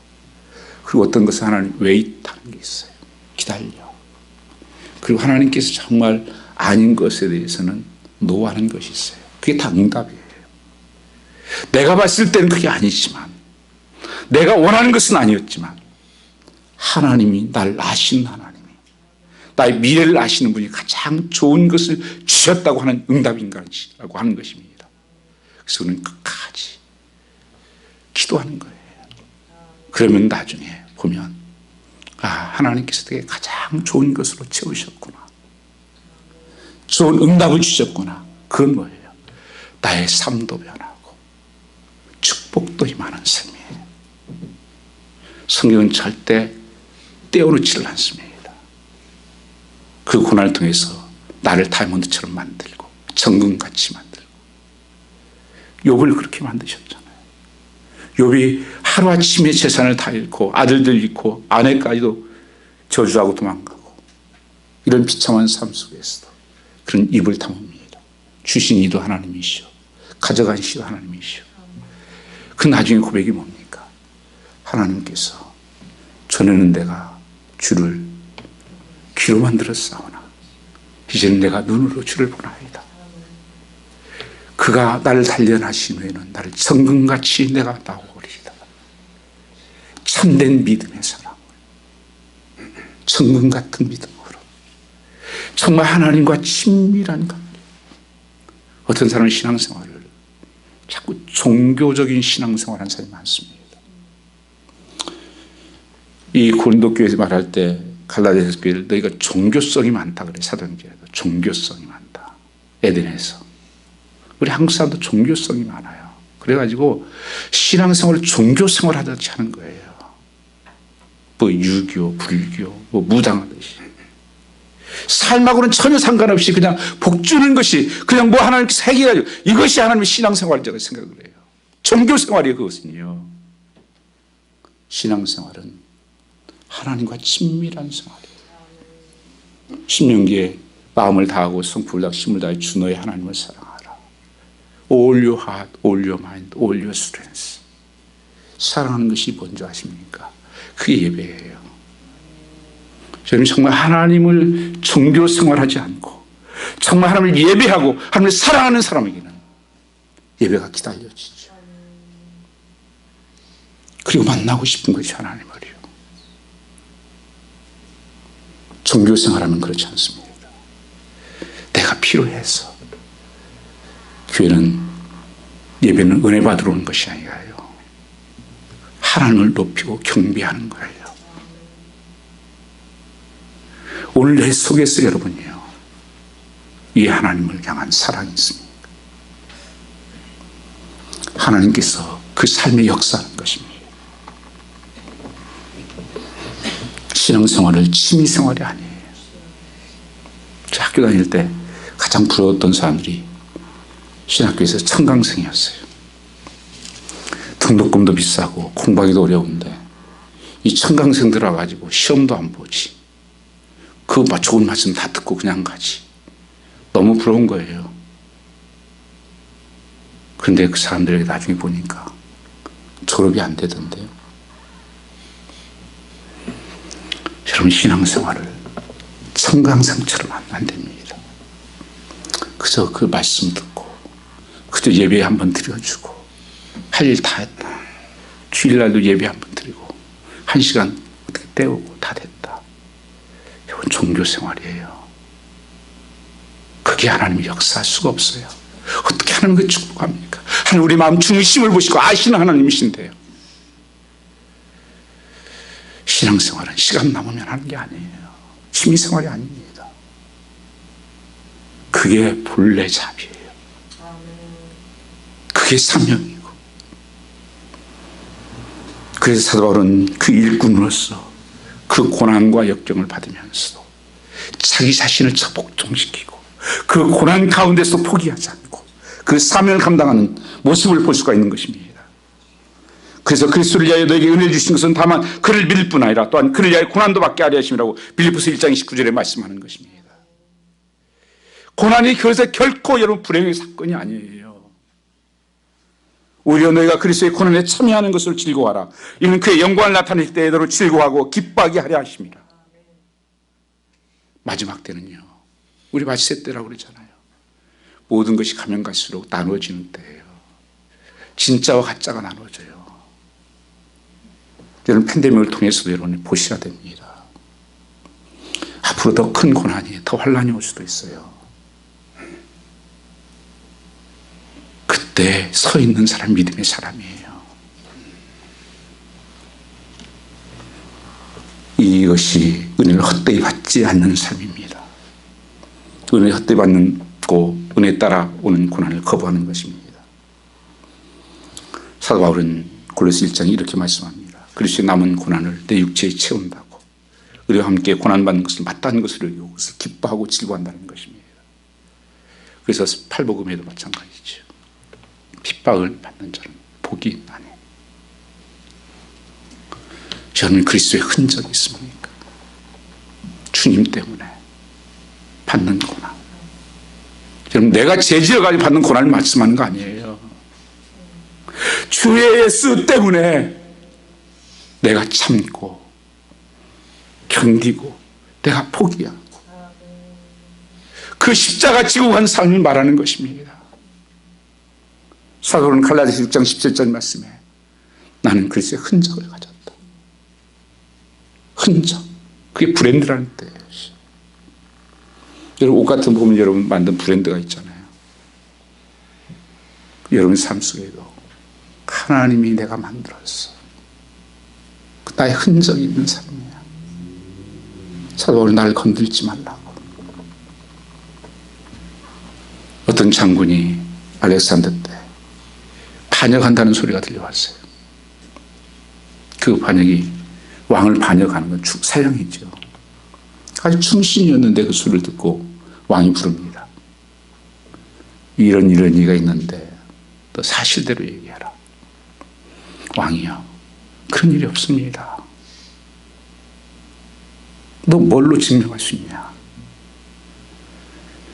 그리고 어떤 것은 하나님 웨이트하는 게 있어요. 기다려. 그리고 하나님께서 정말 아닌 것에 대해서는 노하는 것이 있어요. 그게 다 응답이에요. 내가 봤을 때는 그게 아니지만, 내가 원하는 것은 아니었지만 하나님이 나를 아시는 하나님이, 나의 미래를 아시는 분이 가장 좋은 것을 주셨다고 하는 응답인가라고 하는 것입니다. 그래서 우리는 끝까지 기도하는 거예요. 그러면 나중에 보면 하나님께서 되게 가장 좋은 것으로 채우셨구나, 좋은 응답을 주셨구나. 그건 뭐예요? 나의 삶도 변하고 축복도 임하는 삶이에요. 성경은 절대 떼어놓지를 않습니다. 그 고난을 통해서 나를 다이아몬드처럼 만들고 정금같이 만들고, 욥을 그렇게 만드셨잖아요. 욥이 하루아침에 재산을 다 잃고 아들들 잃고 아내까지도 저주하고 도망가고, 이런 비참한 삶 속에서도 그런 입을 다뭅니다. 주신 이도 하나님이시오, 가져간 시도 하나님이시오. 그 나중에 고백이 뭡니까? 하나님께서 전에는 내가 주를 귀로 만들었사오나 이제는 내가 눈으로 주를 보나이다. 그가 나를 단련하신 후에는 나를 정금같이 내가 나오리이다. 참된 믿음의 사랑을 정금 같은 믿음으로 정말 하나님과 친밀한 관계. 어떤 사람은 신앙생활을 자꾸 종교적인 신앙생활하는 사람이 많습니다. 이 고린도 교회에서 말할 때 갈라디아서 교회를 너희가 종교성이 많다 그래. 사도행전에도 종교성이 많다. 에덴에서 우리 한국 사람도 종교성이 많아요. 그래가지고 신앙생활을 종교생활 하듯이 하는 거예요. 뭐 유교, 불교, 뭐 무당하듯이. 삶하고는 전혀 상관없이 그냥 복 주는 것이, 그냥 뭐 하나님께서 해결해가지고 이것이 하나님의 신앙생활이라고 생각을 해요. 종교생활이에요, 그것은요. 신앙생활은 하나님과 친밀한 생활이에요. 신명기에 마음을 다하고 성품을 다하고 힘을 다해 주 너의 하나님을 사랑하라. All your heart, all your mind, all your strength. 사랑하는 것이 뭔지 아십니까? 그게 예배예요. 저는 정말 하나님을 종교 생활하지 않고 정말 하나님을 예배하고 하나님을 사랑하는 사람에게는 예배가 기다려지죠. 그리고 만나고 싶은 것이 하나님을요. 종교 생활하면 그렇지 않습니다. 내가 필요해서. 교회는 예배는 은혜 받으러 오는 것이 아니라요. 하나님을 높이고 경배하는 거예요. 오늘 내 속에서 여러분이요, 이 하나님을 향한 사랑이 있습니까? 하나님께서 그 삶에 역사하는 것입니다. 신앙생활을 취미생활이 아니에요. 저 학교 다닐 때 가장 부러웠던 사람들이 신학교에서 청강생이었어요. 등록금도 비싸고 공부하기도 어려운데 이 청강생들 와가지고 시험도 안 보지. 그 좋은 말씀 다 듣고 그냥 가지. 너무 부러운 거예요. 그런데 그 사람들에게 나중에 보니까 졸업이 안 되던데요. 여러분, 신앙생활을 청강생처럼 하면 안 됩니다. 그저 그 말씀 듣고 그저 예배 한번 드려주고 할 일 다 했다. 주일날도 예배 한번 드리고 1시간 어떻게 때우고 다 됐다. 이건 종교생활이에요. 그게 하나님이 역사할 수가 없어요. 어떻게 하나님을 축복합니까? 하나님 우리 마음 중심을 보시고 아시는 하나님이신데요. 신앙생활은 시간 남으면 하는 게 아니에요. 취미생활이 아닙니다. 그게 본래 자비예요. 그게 사명이고. 그래서 사도 바울은 그 일꾼으로서 그 고난과 역경을 받으면서도 자기 자신을 복종시키고 그 고난 가운데서 포기하지 않고 그 사명을 감당하는 모습을 볼 수가 있는 것입니다. 그래서 그리스도를 위하여 너에게 은혜를 주신 것은 다만 그를 믿을 뿐 아니라 또한 그를 위하여 고난도 받게 하려 하심이라고 빌립보서 1장 29절에 말씀하는 것입니다. 고난이 그것에 결코 여러분 불행의 사건이 아니에요. 오히려 너희가 그리스도의 고난에 참여하는 것을 즐거워하라. 이는 그의 영광을 나타낼 때에도 즐거워하고 기뻐하게 하려 하심이라. 마지막 때는요, 우리 마지막 때라고 그러잖아요. 모든 것이 가면 갈수록 나누어지는 때예요. 진짜와 가짜가 나누어져요. 여러분, 팬데믹을 통해서도 여러분이 보셔야 됩니다. 앞으로 더 큰 고난이, 더 환란이 올 수도 있어요. 그때 서 있는 사람 믿음의 사람이에요. 이것이 은혜를 헛되이 받지 않는 삶입니다. 은혜 헛되이 받고 은혜 따라 오는 고난을 거부하는 것입니다. 사도 바울은 골로새 1장에 이렇게 말씀합니다. 그리스도의 남은 고난을 내 육체에 채운다고 우리와 함께 고난받는 것을 마땅한 것으로 여기고 그것을 기뻐하고 즐거워한다는 것입니다. 그래서 팔복음에도 마찬가지죠. 핍박을 받는 자는 복이 있나니. 저는 그리스도의 흔적이 있습니까? 주님 때문에 받는 고난. 여러분, 내가 죄지어가지고 받는 고난을 말씀하는 거 아니에요. 주의 예수 때문에 내가 참고 견디고 내가 포기하고 그 십자가 지고 간 삶을 말하는 것입니다. 사도는 갈라디아서 6장 17절 말씀에 나는 그리스도의 흔적을 가졌다. 흔적. 그게 브랜드라는 때예요. 여러분, 옷 같은 거 보면 여러분 만든 브랜드가 있잖아요. 여러분 삶 속에도 하나님이 내가 만들었어. 나의 흔적이 있는 삶이야. 사도 바울은 나를 건들지 말라고. 어떤 장군이 알렉산더 때 반역한다는 소리가 들려왔어요. 그 반역이 왕을 반역하는 건 사형이죠. 아주 충신이었는데 그 소리를 듣고 왕이 부릅니다. 이런 이가 있는데 너 사실대로 얘기해라. 왕이요, 그런 일이 없습니다. 너 뭘로 증명할 수 있냐?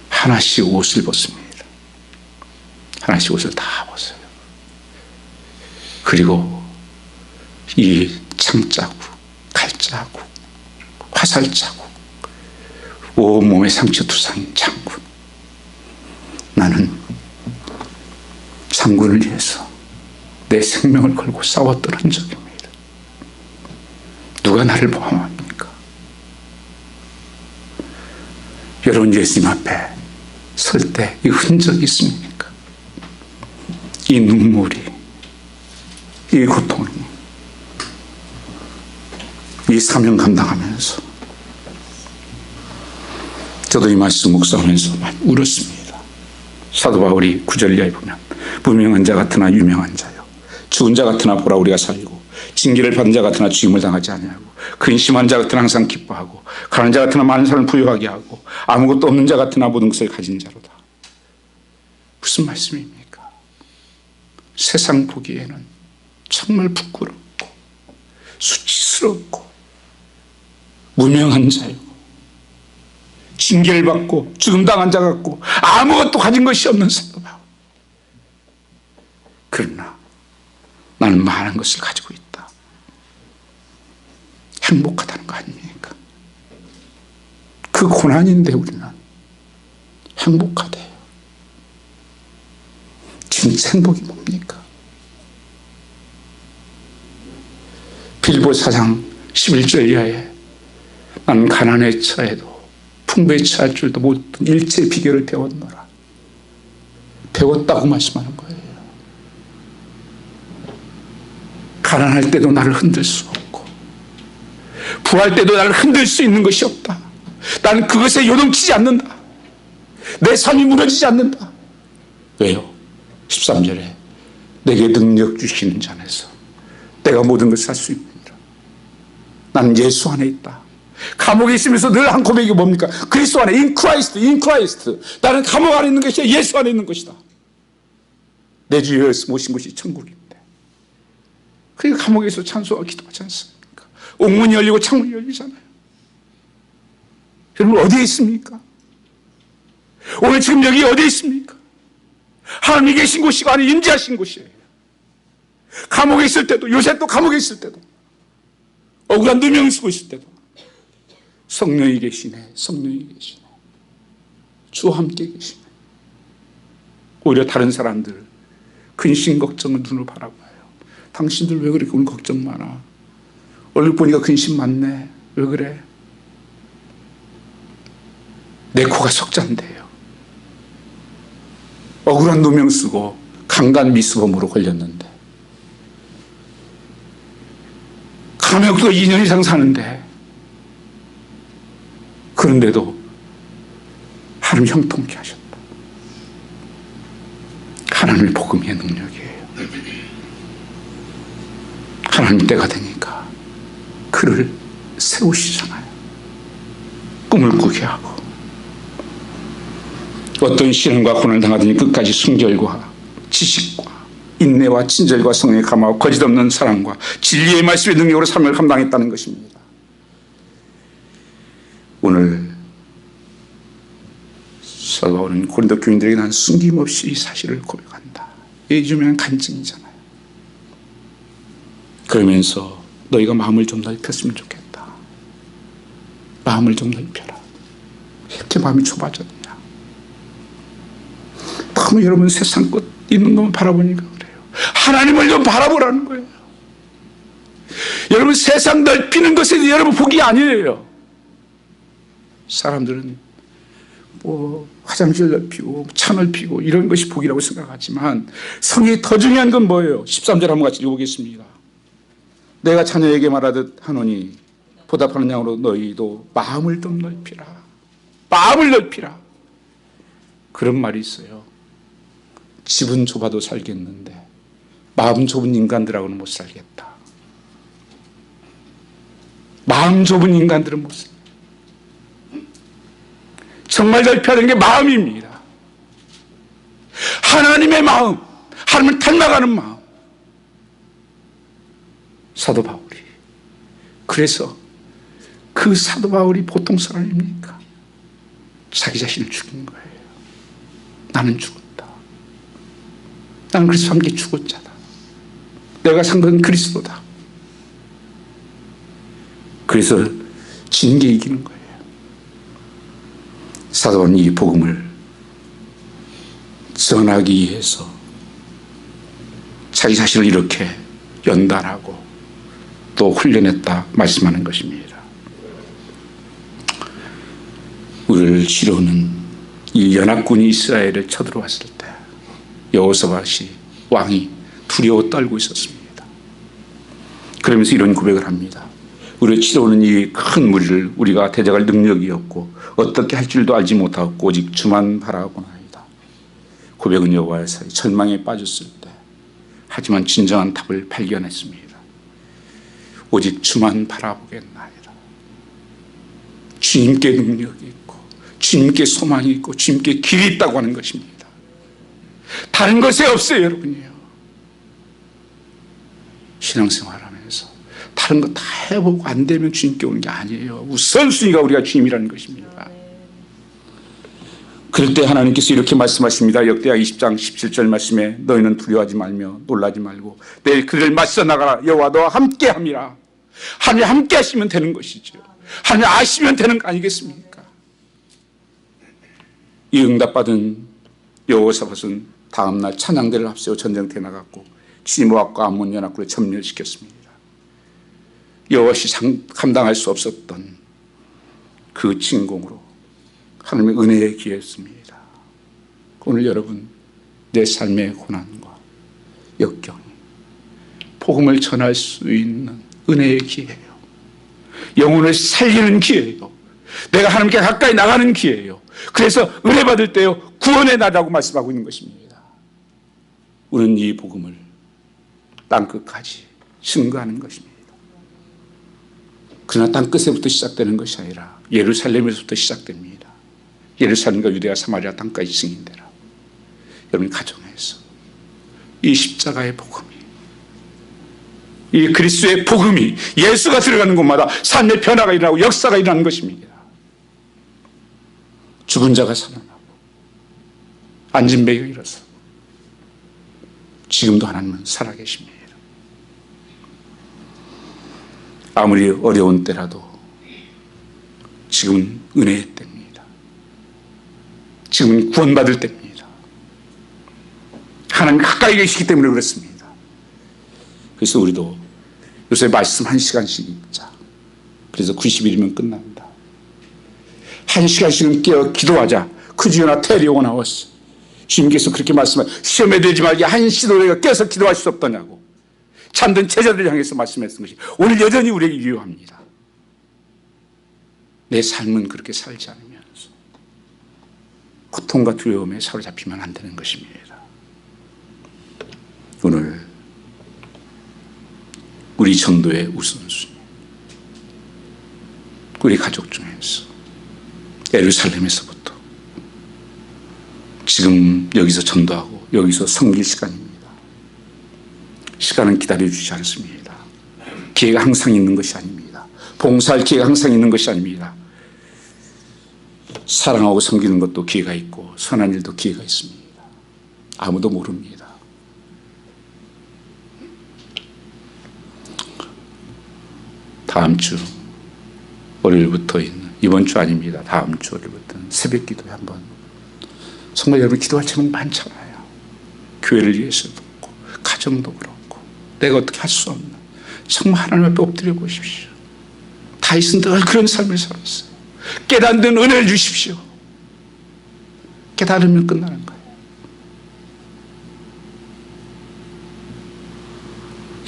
하나씩 옷을 벗습니다. 하나씩 옷을 다 벗어요. 그리고 이 창자국, 칼자국, 화살자국, 온몸에 상처 투성인 장군. 나는 장군을 위해서 내 생명을 걸고 싸웠던 흔적입니다. 누가 나를 포함합니까? 여러분, 예수님 앞에 설 때 이 흔적이 있습니까? 이 눈물이, 이 고통이, 이 사명 감당하면서 저도 이 말씀 묵상하면서 많이 울었습니다. 사도 바울이 9절 이하에 보면 무명한 자 같으나 유명한 자요, 죽은 자 같으나 보라 우리가 살고, 징계를 받은 자 같으나 죽임을 당하지 아니하고, 근심한 자 같으나 항상 기뻐하고, 가난한 자 같으나 많은 사람을 부유하게 하고, 아무것도 없는 자 같으나 모든 것을 가진 자로다. 무슨 말씀입니까? 세상 보기에는 정말 부끄럽고 수치스럽고 무명한 자요, 징계를 받고 죽음당한 자 같고 아무것도 가진 것이 없는 사도 바울. 그러나 나는 많은 것을 가지고 있다. 행복하다는 거 아닙니까? 그 고난인데 우리는 행복하대요. 진짜 행복이 뭡니까? 빌보 4장 11절 이하에 나는 가난에 처해도 풍부에 처할 줄도 모르던 일체의 비결을 배웠노라. 배웠다고 말씀하는 거예요. 가난할 때도 나를 흔들 수 없고 부할 때도 나를 흔들 수 있는 것이 없다. 나는 그것에 요동치지 않는다. 내 삶이 무너지지 않는다. 왜요? 13절에 내게 능력 주시는 자 안에서 내가 모든 것을 할 수 있느니라. 나는 예수 안에 있다. 감옥에 있으면서 늘 한 고백이 뭡니까? 그리스도 안에, in Christ. 나는 감옥 안에 있는 것이 아니라 예수 안에 있는 것이다. 내 주 예수 모신 곳이 천국인데. 그러니까 감옥에서 찬송하고 기도하지 않습니까? 옥문이 열리고 창문이 열리잖아요. 여러분, 어디에 있습니까? 오늘 지금 여기 어디에 있습니까? 하나님이 계신 곳이 아니 임재하신 곳이에요. 감옥에 있을 때도, 요새 또 감옥에 있을 때도, 억울한 누명을 쓰고 있을 때도 성령이 계시네. 성령이 계시네. 주와 함께 계시네. 오히려 다른 사람들 근심 걱정을 눈으로 바라봐요. 당신들 왜 그렇게 오늘 걱정 많아? 얼굴 보니까 근심 많네. 왜 그래? 내 코가 석잔데요. 억울한 누명 쓰고 강간 미수범으로 걸렸는데, 감옥도 2년 이상 사는데, 그런데도 하나님 형통케 하셨다. 하나님의 복음의 능력이에요. 하나님 때가 되니까 그를 세우시잖아요. 꿈을 꾸게 하고, 어떤 시련과 고난을 당하더니 끝까지 순결과 지식과 인내와 친절과 성령의 감화와 거짓없는 사랑과 진리의 말씀의 능력으로 삶을 감당했다는 것입니다. 오늘 사도 바울은 고린도 교인들에게 난 숨김없이 이 사실을 고백한다. 이게 유명한 간증이잖아요. 그러면서 너희가 마음을 좀 넓혔으면 좋겠다. 마음을 좀 넓혀라. 이렇게 마음이 좁아졌냐? 너무 여러분 세상 끝 있는 것만 바라보니까 그래요. 하나님을 좀 바라보라는 거예요. 여러분, 세상 넓히는 것에 여러분 복이 아니에요. 사람들은 뭐 화장실 넓히고 차 넓히고 이런 것이 복이라고 생각하지만 성경에 더 중요한 건 뭐예요? 13절 한번 같이 읽어보겠습니다. 내가 자녀에게 말하듯 하노니 보답하는 양으로 너희도 마음을 좀 넓히라. 마음을 넓히라. 그런 말이 있어요. 집은 좁아도 살겠는데 마음 좁은 인간들하고는 못 살겠다. 마음 좁은 인간들은 못 살겠다. 정말 넓혀야 하는 게 마음입니다. 하나님의 마음, 하나님을 닮아가는 마음. 사도 바울이. 그래서 그 사도 바울이 보통 사람입니까? 자기 자신을 죽인 거예요. 나는 죽었다. 나는 그래서 함께 죽은 자다. 내가 산 건 그리스도다. 그래서 징계 이기는 거예요. 사도 바울은 이 복음을 전하기 위해서 자기 자신을 이렇게 연단하고 또 훈련했다 말씀하는 것입니다. 우리를 치료는 이 연합군이 이스라엘을 쳐들어왔을 때 여호사밧이 왕이 두려워 떨고 있었습니다. 그러면서 이런 고백을 합니다. 우리를 치러오는 이 큰 무리를 우리가 대적할 능력이 없고 어떻게 할 줄도 알지 못하고 오직 주만 바라보나이다. 고백은 여호와의 사이 절망에 빠졌을 때 하지만 진정한 답을 발견했습니다. 오직 주만 바라보겠나이다. 주님께 능력이 있고 주님께 소망이 있고 주님께 길이 있다고 하는 것입니다. 다른 것에 없어요, 여러분이요. 신앙생활하면서 다른 거 다 해보고 안 되면 주님께 오는 게 아니에요. 우선순위가 우리가 주님이라는 것입니다. 그럴 때 하나님께서 이렇게 말씀하십니다. 역대하 20장 17절 말씀에 너희는 두려워하지 말며 놀라지 말고 내일 그들을 맞서 나가라. 여호와 너와 함께 함이라. 하나님 함께 하시면 되는 것이죠. 하나님 아시면 되는 거 아니겠습니까? 이 응답받은 여호사밧은 다음날 찬양대를 앞세워 전쟁터에 나갔고 시므압과 암몬 연합군을 점멸시켰습니다. 여호와시 감당할 수 없었던 그 진공으로 하나님의 은혜에 기했습니다. 오늘 여러분 내 삶의 고난과 역경이 복음을 전할 수 있는 은혜의 기회예요. 영혼을 살리는 기회예요. 내가 하나님께 가까이 나가는 기회예요. 그래서 은혜 받을 때요 구원의 날이라고 말씀하고 있는 것입니다. 우리는 이 복음을 땅끝까지 증거하는 것입니다. 그러나 땅끝에부터 시작되는 것이 아니라 예루살렘에서부터 시작됩니다. 예루살렘과 유대와 사마리아 땅까지 증인되라. 여러분 가정에서 이 십자가의 복음이, 이 그리스도의 복음이 예수가 들어가는 곳마다 삶의 변화가 일어나고 역사가 일어나는 것입니다. 죽은 자가 살아나고 앉은 배가 일어서고 지금도 하나님은 살아계십니다. 아무리 어려운 때라도 지금은 은혜의 때입니다. 지금은 구원받을 때입니다. 하나님 가까이 계시기 때문에 그렇습니다. 그래서 우리도 요새 말씀 1시간씩 읽자. 그래서 90일이면 끝난다. 1시간씩은 깨어 기도하자. 그지요나 테리오가 나왔어. 주님께서 그렇게 말씀하셨어요. 시험에 들지 말게 한 시도를 깨서 기도할 수 없더냐고. 참된 제자들을 향해서 말씀했던 것이 오늘 여전히 우리에게 유효합니다. 내 삶은 그렇게 살지 않으면서 고통과 두려움에 사로잡히면 안 되는 것입니다. 오늘 우리 전도의 우선순위, 우리 가족 중에서 예루살렘에서부터 지금 여기서 전도하고 여기서 섬길 시간입니다. 시간은 기다려주지 않습니다. 기회가 항상 있는 것이 아닙니다. 봉사할 기회가 항상 있는 것이 아닙니다. 사랑하고 섬기는 것도 기회가 있고 선한 일도 기회가 있습니다. 아무도 모릅니다. 다음 주 월요일부터 있는, 이번 주 아닙니다. 다음 주 월요일부터는 새벽 기도에 한번, 정말 여러분 기도할 제목 많잖아요. 교회를 위해서도 그렇고 가정도 그렇고 내가 어떻게 할 수 없는, 정말 하나님 앞에 엎드려 보십시오. 다윗은 늘 그런 삶을 살았어요. 깨닫는 은혜를 주십시오. 깨달으면 끝나는 거예요.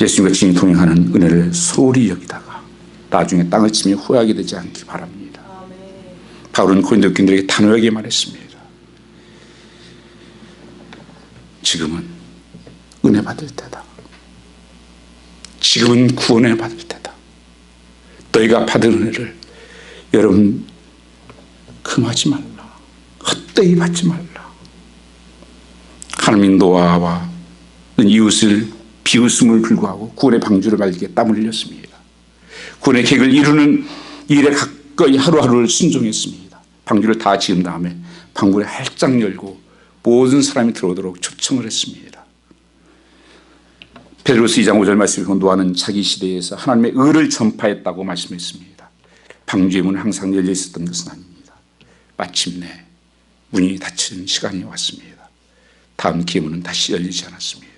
예수님과 친히 동행하는 은혜를 소홀히 여기다가 나중에 땅을 치며 후회하게 되지 않기 바랍니다. 바울은 고린도 교인들에게 단호하게 말했습니다. 지금은 은혜 받을 때다. 지금은 구원을 받을 때다. 너희가 받은 은혜를 여러분 금하지 말라. 헛되이 받지 말라. 하나님 노아와 이웃을 비웃음을 불구하고 구원의 방주를 밟기에 땀을 흘렸습니다. 구원의 계획을 이루는 일에 가까이 하루하루를 순종했습니다. 방주를 다 지은 다음에 방문을 활짝 열고 모든 사람이 들어오도록 초청을 했습니다. 베드로서 2장 5절 말씀에 노아는 자기 시대에서 하나님의 의를 전파했다고 말씀했습니다. 방주의 문은 항상 열려 있었던 것은 아닙니다. 마침내 문이 닫힌 시간이 왔습니다. 다음 기회문은 다시 열리지 않았습니다.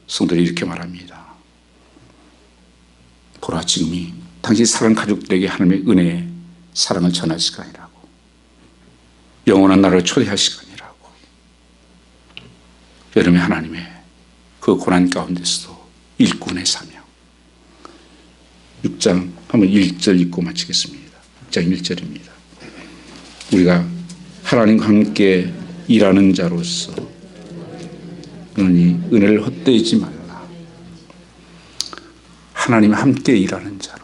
성도들이 이렇게 말합니다. 보라, 지금이 당신 사랑 가족들에게 하나님의 은혜의 사랑을 전할 시간이라고, 영원한 나라를 초대할 시간이라고. 여러분의 하나님의 그 고난 가운데서도 일꾼의 사명. 6장 한번 1절 읽고 마치겠습니다. 6장 1절입니다. 우리가 하나님과 함께 일하는 자로서 너는 은혜를 헛되이지 말라. 하나님과 함께 일하는 자로.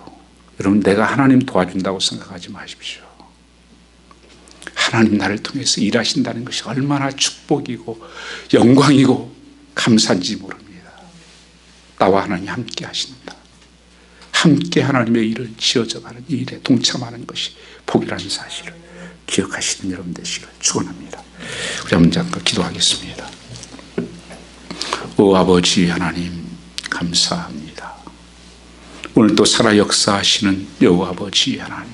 여러분, 내가 하나님 도와준다고 생각하지 마십시오. 하나님 나를 통해서 일하신다는 것이 얼마나 축복이고 영광이고 감사한지 모릅니다. 나와 하나님이 함께 하신다. 함께 하나님의 일을 지어져가는 이 일에 동참하는 것이 복이라는 사실을 기억하시는 여러분 되시기를 축원합니다. 우리 한번 잠깐 기도하겠습니다. 오 아버지 하나님, 감사합니다. 오늘 또 살아 역사하시는 여호와 아버지 하나님,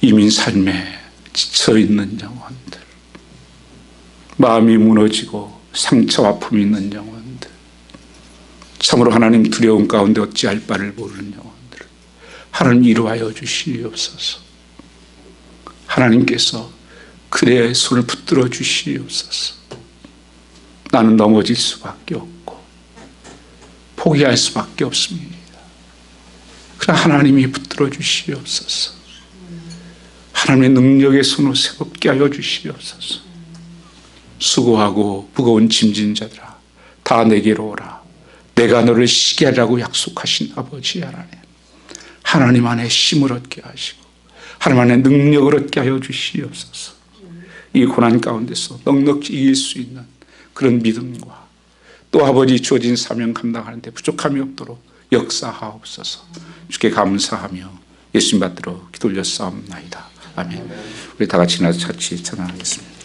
이민 삶에 지쳐있는 영혼들, 마음이 무너지고 상처 아픔이 있는 영혼들, 참으로 하나님 두려움 가운데 어찌할 바를 모르는 영혼들, 하나님 이루하여 주시옵소서. 하나님께서 그대의 손을 붙들어 주시옵소서. 나는 넘어질 수밖에 없고 포기할 수밖에 없습니다. 그러나 하나님이 붙들어 주시옵소서. 하나님의 능력의 손을 새롭게 하여 주시옵소서. 수고하고 무거운 짐진 자들아, 다 내게로 오라. 내가 너를 쉬게 하라고 약속하신 아버지 하나님, 하나님 안에 힘을 얻게 하시고 하나님 안에 능력을 얻게 하여 주시옵소서. 이 고난 가운데서 넉넉히 이길 수 있는 그런 믿음과 또 아버지 주어진 사명 감당하는데 부족함이 없도록 역사하옵소서. 주께 감사하며 예수님 받들어 기도 올렸사옵나이다. 아멘. 우리 다 같이 나서 같이 찬양하겠습니다.